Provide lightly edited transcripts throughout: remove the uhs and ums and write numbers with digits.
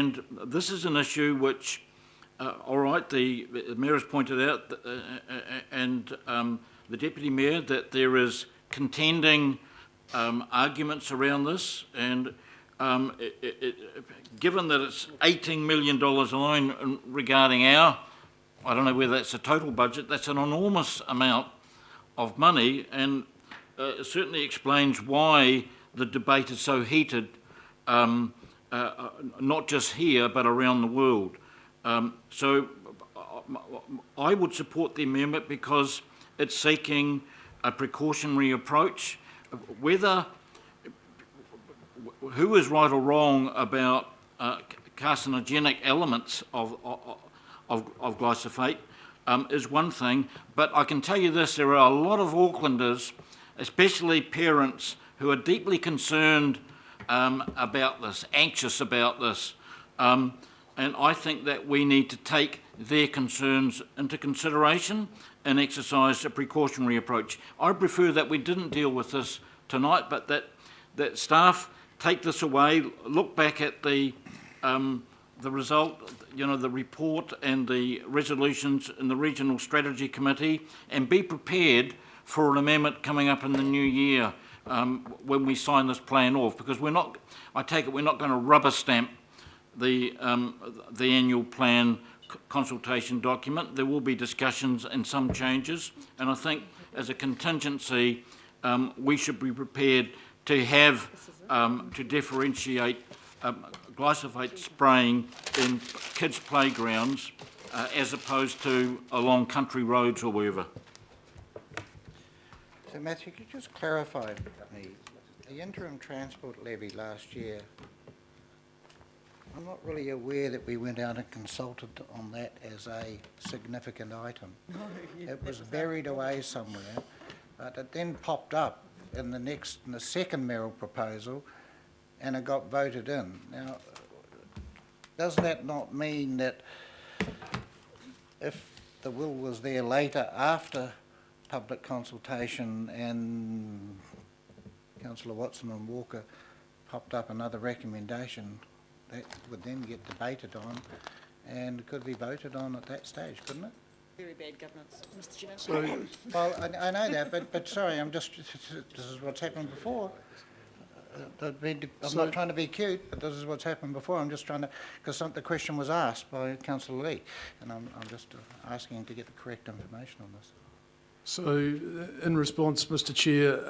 and this is an issue which, all right, the Mayor has pointed out, and the Deputy Mayor, that there is contending arguments around this, and given that it's $18 million alone regarding our, I don't know whether that's a total budget, that's an enormous amount of money, and it certainly explains why the debate is so heated, not just here but around the world. So I would support the amendment because it's seeking a precautionary approach. Whether who is right or wrong about carcinogenic elements of glyphosate is one thing, but I can tell you this: there are a lot of Aucklanders, especially parents, who are deeply concerned about this, anxious about this, and I think that we need to take their concerns into consideration and exercise a precautionary approach. I prefer that we didn't deal with this tonight, but that staff take this away, look back at the result, the report and the resolutions in the Regional Strategy Committee, and be prepared for an amendment coming up in the new year when we sign this plan off, because I take it we're not going to rubber stamp the annual plan consultation document. There will be discussions and some changes, and I think as a contingency we should be prepared to have to differentiate glyphosate spraying in kids' playgrounds as opposed to along country roads or wherever. So Matthew, could you just clarify for me, the interim transport levy last year, I'm not really aware that we went out and consulted on that as a significant item. No, it was buried away somewhere, but it then popped up in the second mayoral proposal, and it got voted in. Now, does that not mean that if the will was there later after public consultation and Councillor Watson and Walker popped up another recommendation, that would then get debated on and could be voted on at that stage, couldn't it? Very bad governance, Mr. Chairman. Well, I know that, but sorry, this is what's happened before. I'm not trying to be cute, but this is what's happened before. I'm just trying to, because the question was asked by Councillor Lee, and I'm just asking to get the correct information on this. So, in response, Mr. Chair,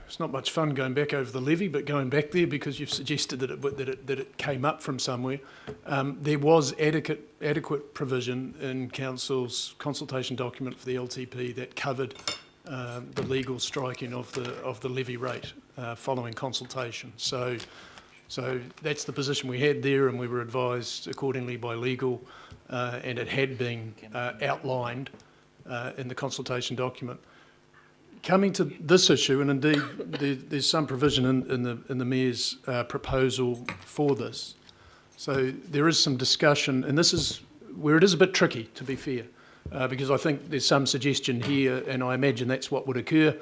it's not much fun going back over the levy, but going back there because you've suggested that it came up from somewhere. There was adequate provision in Council's consultation document for the LTP that covered the legal striking of the levy rate following consultation. So that's the position we had there, and we were advised accordingly by legal, and it had been outlined in the consultation document. Coming to this issue, and indeed there's some provision in the Mayor's proposal for this. So there is some discussion, and this is where it is a bit tricky, to be fair, because I think there's some suggestion here, and I imagine that's what would occur.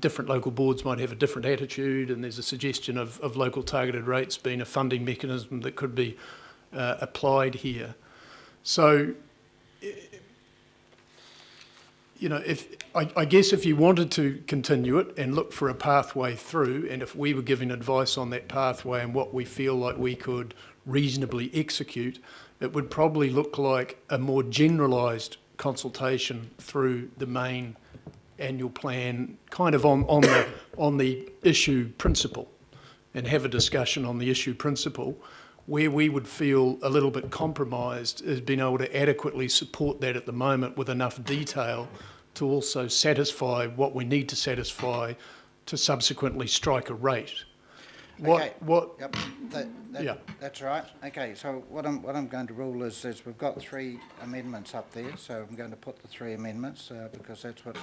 Different local boards might have a different attitude, and there's a suggestion of local targeted rates being a funding mechanism that could be applied here. So, I guess if you wanted to continue it and look for a pathway through, and if we were giving advice on that pathway and what we feel like we could reasonably execute, it would probably look like a more generalised consultation through the main annual plan, kind of on the issue principle, and have a discussion on the issue principle. Where we would feel a little bit compromised is being able to adequately support that at the moment with enough detail to also satisfy what we need to satisfy to subsequently strike a rate. Yep, that's right. Okay, so what I'm going to rule is we've got 3 amendments up there, so I'm going to put the 3 amendments because that's what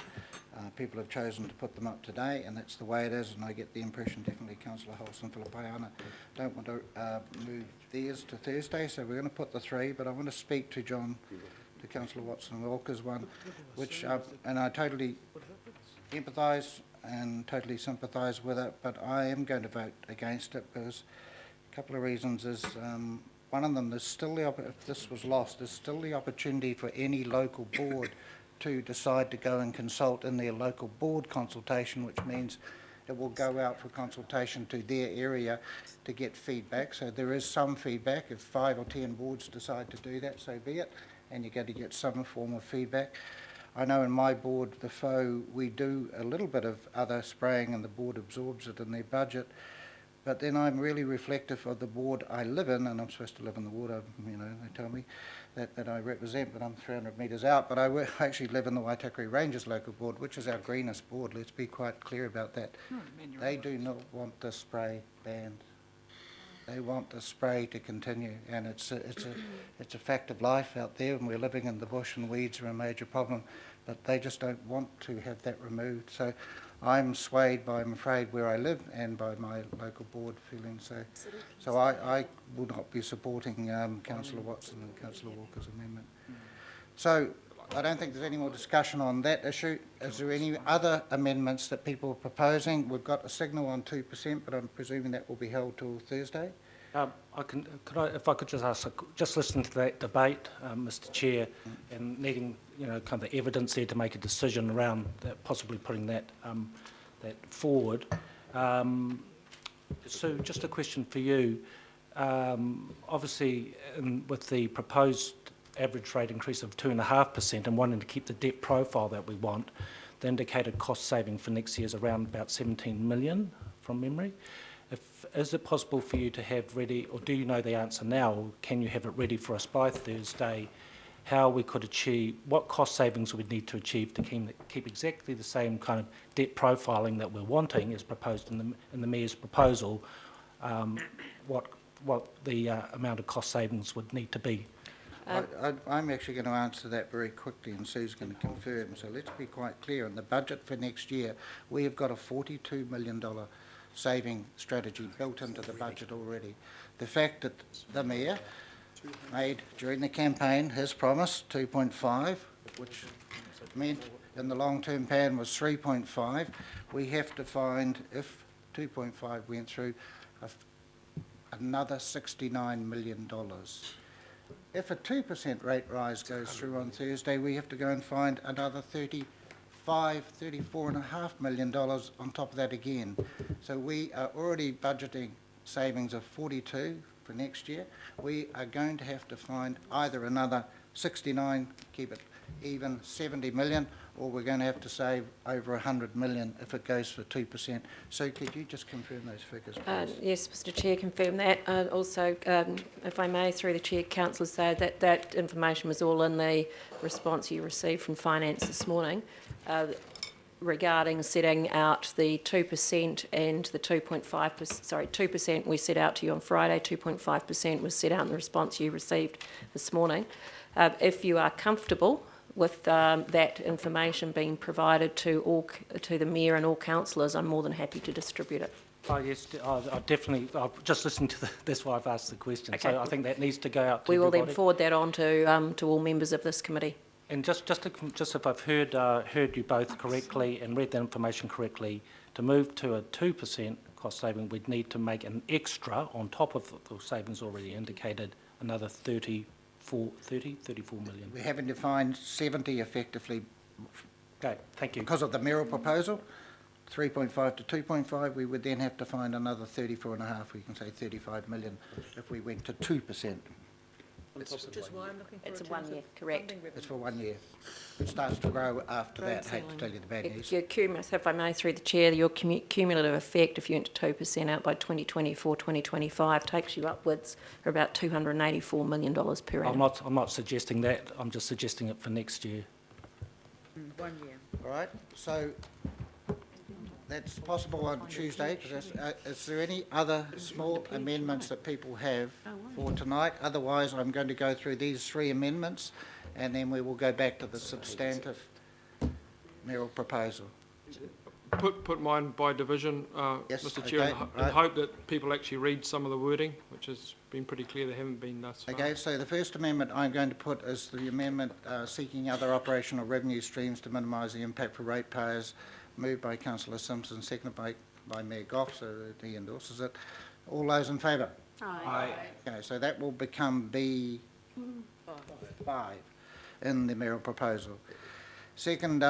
people have chosen to put them up today, and that's the way it is, and I get the impression definitely Councillor Holson and Philippiana don't want to move theirs to Thursday, so we're going to put the 3, but I want to speak to to Councillor Watson and Walker's one, which, and I totally empathise and totally sympathise with it, but I am going to vote against it because A couple of reasons is, one of them, there's still if this was lost, there's still the opportunity for any local board to decide to go and consult in their local board consultation, which means it will go out for consultation to their area to get feedback. So there is some feedback. If 5 or 10 boards decide to do that, so be it, and you're going to get some form of feedback. I know in my board, the FO, we do a little bit of other spraying and the board absorbs it in their budget. But then I'm really reflective of the ward I live in, and I'm supposed to live in the ward, you know, they tell me that I represent, but I'm 300 metres out. But I actually live in the Waitakere Rangers local board, which is our greenest board. Let's be quite clear about that. They do not want the spray banned. They want the spray to continue, and it's a fact of life out there, and we're living in the bush, and weeds are a major problem. But they just don't want to have that removed. So I'm swayed by, I'm afraid, where I live and by my local board feeling so. So I will not be supporting Councillor Watson and Councillor Walker's amendment. So I don't think there's any more discussion on that issue. Is there any other amendments that people are proposing? We've got a signal on 2%, but I'm presuming that will be held till Thursday. If I could just ask, just listen to that debate, Mr. Chair, and needing, you know, kind of the evidence there to make a decision around that, possibly putting that that forward. So, just a question for you. Obviously, with the proposed average rate increase of 2.5% and wanting to keep the debt profile that we want, the indicated cost saving for next year is around about 17 million from memory. Is it possible for you to have ready, or do you know the answer now, or can you have it ready for us by Thursday, how we could achieve, what cost savings we'd need to achieve to keep exactly the same kind of debt profiling that we're wanting as proposed in the Mayor's proposal, what the amount of cost savings would need to be? I'm actually going to answer that very quickly, and Sue's going to confirm. So let's be quite clear. In the budget for next year, we have got a $42 million saving strategy built into the budget already. The fact that the Mayor made during the campaign his promise 2.5, which meant in the long-term plan was 3.5, we have to find, if 2.5 went through, another $69 million. If a 2% rate rise goes through on Thursday, we have to go and find another $34.5 million on top of that again. So we are already budgeting savings of 42 for next year. We are going to have to find either another 69, keep it even, 70 million, or we're going to have to save over 100 million if it goes for 2%. So could you just confirm those figures, please? Yes, Mr. Chair, confirm that. Also, if I may, through the Chair, Councillor, say that information was all in the response you received from Finance this morning regarding setting out the 2% and the 2.5%, sorry, 2% we set out to you on Friday, 2.5% was set out in the response you received this morning. If you are comfortable with that information being provided to the Mayor and all councillors, I'm more than happy to distribute it. Oh yes, I definitely. I'll just listen to that's why I've asked the question. Okay. So I think that needs to go out to we will everybody. then forward that on to all members of this committee. And just if I've heard you both correctly and read that information correctly, to move to a 2% cost saving, we'd need to make an extra on top of the savings already indicated, another 34 million. We're having to find 70 effectively. Okay, thank you. Because of the Mayoral proposal, 3.5 to 2.5, we would then have to find another 34.5, we can say 35 million if we went to 2%. Which is why I'm looking for It's a alternative 1 year, correct. funding It's for 1 year. It starts to grow after that, hate to tell you the bad news. Your if I may, through the Chair, your cumulative effect, if you went to 2% out by 2024, 2025, takes you upwards for about $284 million per annum. I'm not suggesting that. I'm just suggesting it for next year. 1 year. All right, so that's possible on Tuesday. Is there any other small amendments that people have for tonight? Otherwise, I'm going to go through these 3 amendments and then we will go back to the substantive mayoral proposal. Put mine by division, Yes, Mr. Chair, okay, and right. hope that people actually read some of the wording, which has been pretty clear they haven't been thus far. Okay, so the first amendment I'm going to put is the amendment seeking other operational revenue streams to minimise the impact for ratepayers, moved by Councillor Simpson, seconded by Mayor Goff, so he endorses it. All those in favour? Aye. Okay, so that will become B5 in the mayoral proposal. Second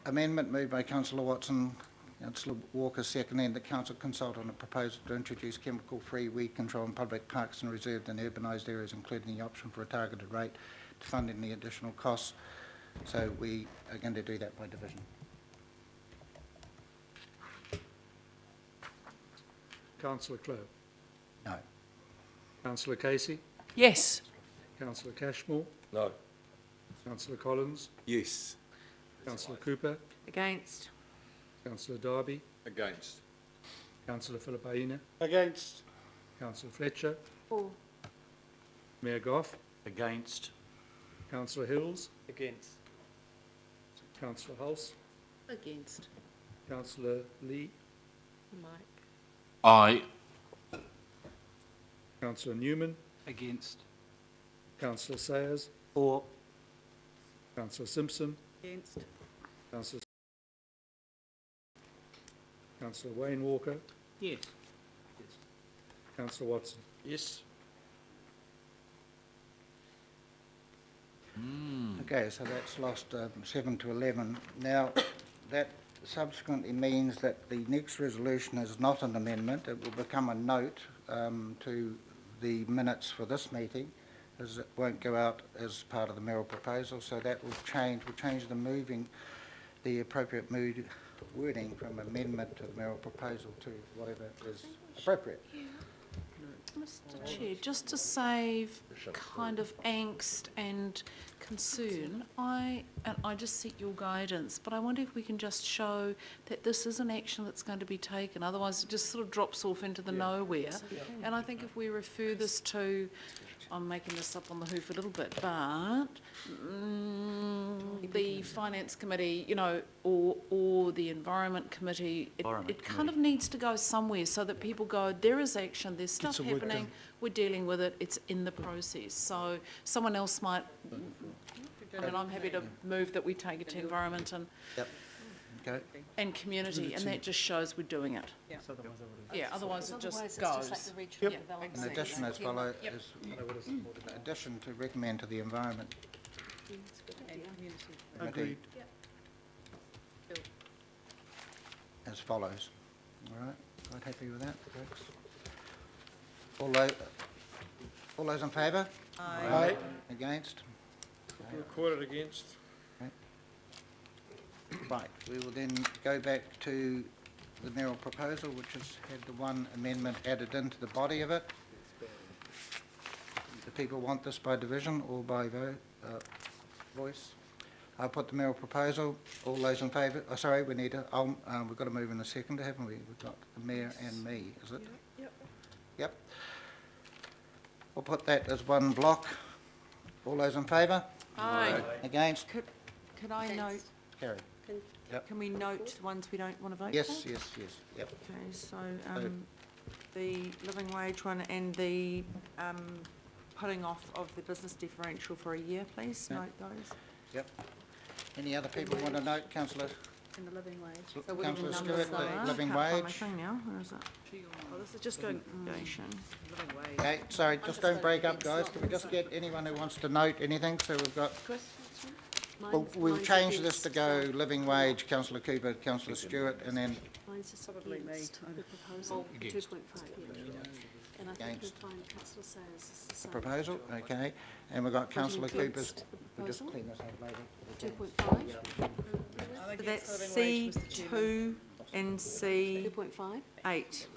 amendment moved by councillor Watson, councillor Walker seconding, that council consult on a proposal to introduce chemical-free weed control in public parks and reserved and urbanised areas, including the option for a targeted rate to fund any additional costs. So we are going to do that by division. Councillor Clough. No. Councillor Casey. Yes. Councillor Cashmore. No. Councillor Collins. Yes. Councillor Cooper. Against. Councillor Darby. Against. Councillor Philippaina. Against. Councillor Fletcher. For. Mayor Goff. Against. Councillor Hills. Against. Councillor Hulse. Against. Councillor Lee. Mike. Aye. Councillor Newman. Against. Councillor Sayers. For. Councillor Simpson. Against. Councillor Wayne Walker. Yes. Councillor Watson. Yes. Okay, so that's lost 7 to 11. Now, that subsequently means that the next resolution is not an amendment. It will become a note to the minutes for this meeting, as it won't go out as part of the mayoral proposal. So that will change. We'll change the appropriate wording from amendment to the mayoral proposal to whatever is appropriate. Mr. Chair, just to save kind of angst and concern, I just seek your guidance, but I wonder if we can just show that this is an action that's going to be taken, otherwise it just sort of drops off into the nowhere. And I think if we refer this to, I'm making this up on the hoof a little bit, but the Finance Committee, you know, or the Environment Committee, it kind of needs to go somewhere so that people go, there is action, there's stuff some work happening, done. we're dealing with it, it's in the process. So someone else might, I mean, I'm happy to move that we take it to Environment Yep. Okay. and Community, and that just shows we're doing it. Yeah, otherwise it just goes. In addition, as follows, addition to recommend to the Environment Committee as follows. All right, quite happy with that, folks? All those in favour? Aye. Against? Recorded against. Right, we will then go back to the mayoral proposal, which has had the one amendment added into the body of it. Do people want this by division or by voice? I'll put the mayoral proposal. All those in favour? Oh, sorry, we need we've got to move in a second, haven't we? We've got the mayor and me, is it? Yep. We'll put that as one block. All those in favour? Aye. Against? Could I note, Carry. Yep. can we note the ones we don't want to vote for? Yes, yes, yes, yep. Okay, so the living wage one and the putting off of the business differential for a year, please, Yeah. note those. Yep. Any other people want to note, councillor? And the living wage. So what Councillor Stewart, the living Can't find my wage. thing now, where is it? Oh, this is just going, donation. Okay, sorry, just don't break up, guys. Can we just get anyone who wants to note anything? So we've got, we'll change this to go living wage, councillor Cooper, councillor Stewart, and then Mine's just against the proposal, 2.5, and I think you'll Against. find councillor Sayers is the the same. proposal, okay? And we've got councillor Cooper's, Against the we'll just proposal, clean this up later. 2.5, So that's C2 and C8. 2.5,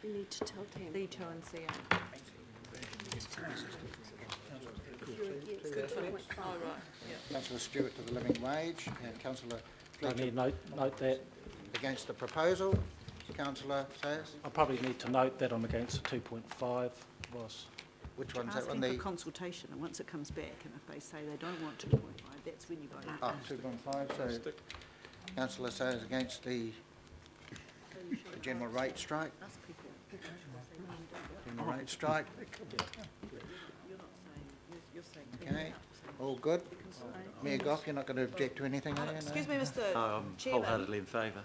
you need to tell Tam. C2 and C8. You're against the 2.5. Councillor Stewart to the living wage, and councillor I Fletcher need note that. against the proposal. Councillor Sayers, I probably need to note that I'm against the 2.5 was. which one's that one? Asking for The, consultation, and once it comes back, and if they say they don't want 2.5, that's when you vote. 2.5, so councillor Sayers against the general rate strike. General rate strike. Okay, all good? Mayor Goff, you're not going to object to anything, are you? No? Excuse me, Mr. Chairman. Wholeheartedly in favour.